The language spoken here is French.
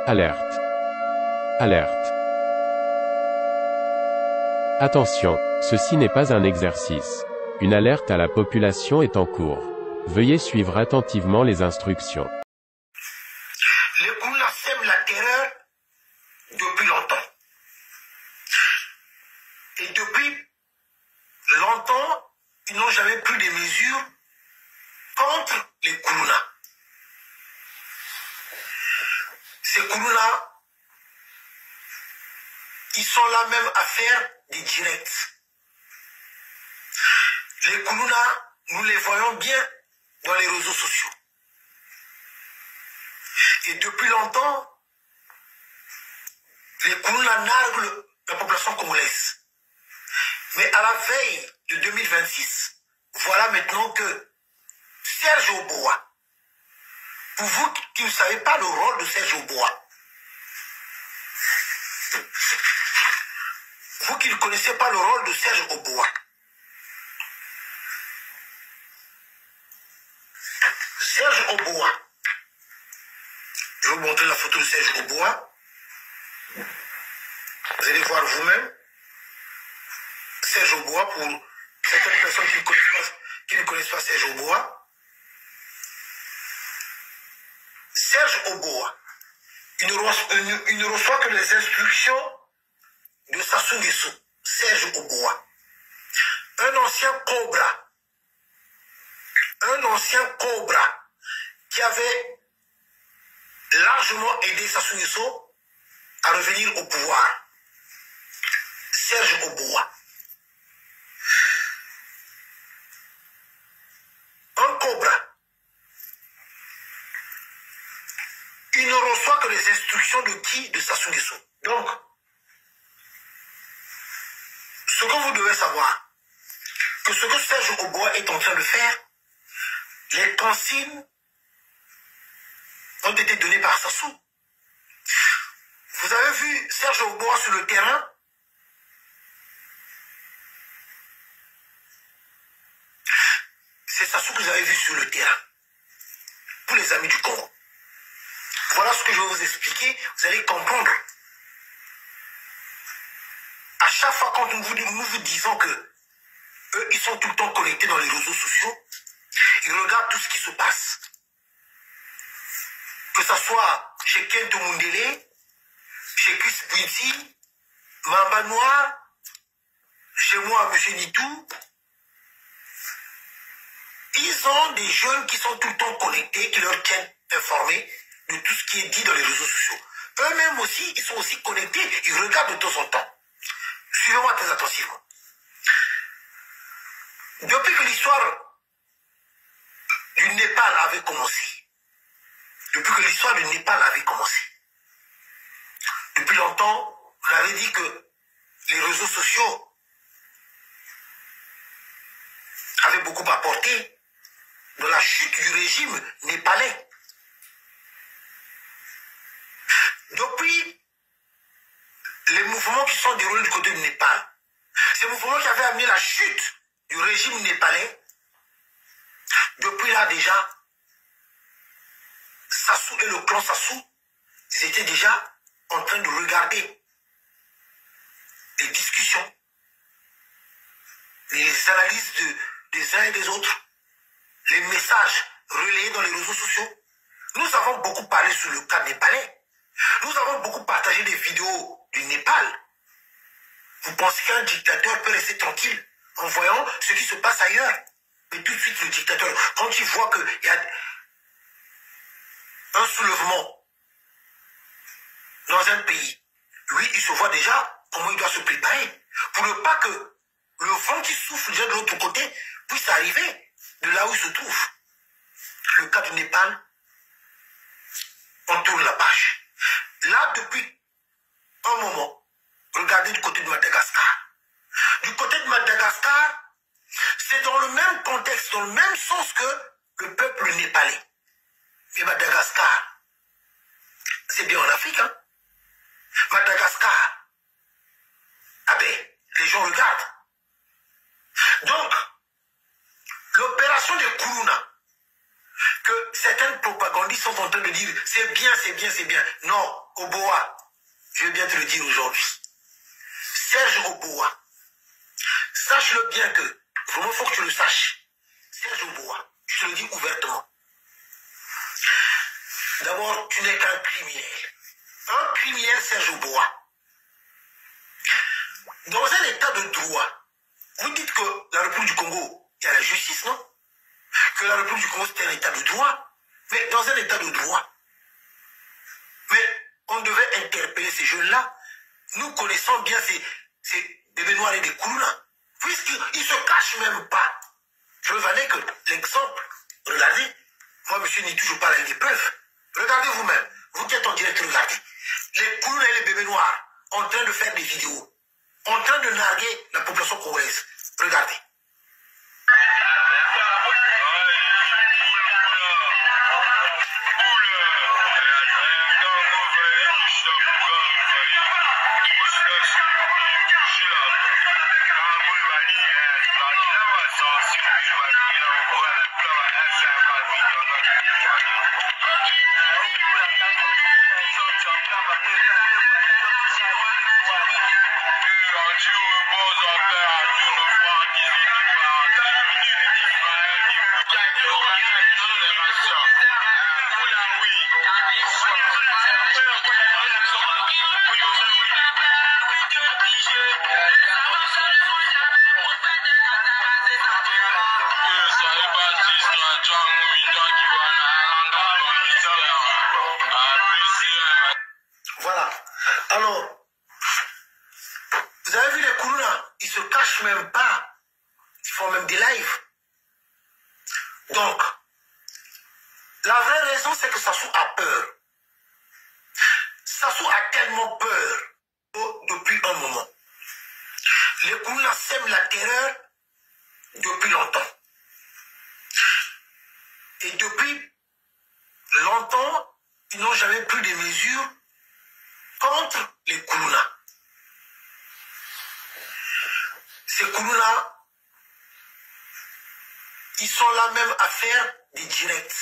Alerte. Alerte. Attention, ceci n'est pas un exercice. Une alerte à la population est en cours. Veuillez suivre attentivement les instructions. Les Kourouna sèment la terreur depuis longtemps. Et depuis longtemps, ils n'ont jamais pris de mesures contre les Kourouna. Ces Kourouna, ils sont là même à faire des directs. Les Kourouna, nous les voyons bien dans les réseaux sociaux. Et depuis longtemps, les Kourouna narguent la population congolaise. Mais à la veille de 2026, voilà maintenant que Serge Aubois, pour vous qui ne savez pas le rôle de Serge Aubois, vous qui ne connaissez pas le rôle de Serge Aubois, Serge Aubois, je vais vous montrer la photo de Serge Aubois, vous allez voir vous-même, Serge Aubois, pour certaines personnes qui ne connaissent pas Serge Aubois. Serge Aubois, il ne reçoit que les instructions de Sassou Nguesso, Serge Aubois, un ancien cobra qui avait largement aidé Sassou Nguesso à revenir au pouvoir. Serge Aubois. Un cobra. Il ne reçoit que les instructions de qui? De Sassou Nguesso. Donc, ce que vous devez savoir, que ce que Serge Aubois est en train de faire, les consignes ont été données par Sassou. Vous avez vu Serge Aubois sur le terrain? C'est Sassou que vous avez vu sur le terrain. Pour les amis du Congo. Voilà ce que je vais vous expliquer, vous allez comprendre. À chaque fois quand nous vous disons que eux, ils sont tout le temps connectés dans les réseaux sociaux, ils regardent tout ce qui se passe. Que ce soit chez Kento Mundele, chez Chris Bouiti, Mamba Noir, chez moi, M. Nitou. Ils ont des jeunes qui sont tout le temps connectés, qui leur tiennent informés de tout ce qui est dit dans les réseaux sociaux. Eux-mêmes aussi, ils sont aussi connectés, ils regardent de temps en temps. Suivez-moi très attentivement. Depuis que l'histoire du Népal avait commencé, depuis longtemps, on avait dit que les réseaux sociaux avaient beaucoup apporté dans la chute du régime népalais. Depuis les mouvements qui sont déroulés du côté du Népal, ces mouvements qui avaient amené la chute du régime népalais, depuis là déjà, Sassou et le clan Sassou, ils étaient déjà en train de regarder les discussions, les analyses des uns et des autres, les messages relayés dans les réseaux sociaux. Nous avons beaucoup parlé sur le cas népalais. Nous avons beaucoup partagé des vidéos du Népal. Vous pensez qu'un dictateur peut rester tranquille en voyant ce qui se passe ailleurs? Mais tout de suite, le dictateur, quand il voit qu'il y a un soulèvement dans un pays, lui, il se voit déjà comment il doit se préparer pour ne pas que le vent qui souffle déjà de l'autre côté puisse arriver de là où il se trouve. Le cas du Népal, on tourne la page. Là, depuis un moment, regardez du côté de Madagascar. Du côté de Madagascar, c'est dans le même contexte, dans le même sens que le peuple népalais. Mais Madagascar, c'est bien en Afrique, hein? Madagascar, ah ben, les gens regardent. Donc, l'opération des Kourouna, que certains propagandistes sont en train de dire c'est bien, c'est bien, c'est bien. Non, Oboa, je vais bien te le dire aujourd'hui. Serge Oboa, sache-le bien que, vraiment il faut que tu le saches. Serge Oboa, je te le dis ouvertement. D'abord, tu n'es qu'un criminel. Un criminel, Serge Oboa. Dans un état de droit, vous dites que la République du Congo, il y a la justice, non? Que la République du Congo, c'est un état de droit. Mais dans un état de droit, mais on devait interpeller ces jeunes-là. Nous connaissons bien ces bébés noirs et des Koulouna. Puisqu'ils ne se cachent même pas. Je veux dire que l'exemple, regardez, moi, monsieur, n'y toujours pas avec des preuves. Regardez vous-même, vous qui êtes en direct, regardez. Les Koulouna et les bébés noirs en train de faire des vidéos, en train de narguer la population congolaise. Regardez. Voilà. Alors, vous avez vu les Koulouna, ils se cachent même pas. Ils font même des lives. Donc, la vraie raison, c'est que Sassou a peur. Sassou a tellement peur depuis un moment. Les Koulouna sèment la terreur depuis longtemps. Et depuis longtemps, ils n'ont jamais pris de mesures contre les Koulouna. Ces Koulouna, ils sont là même à faire des directs.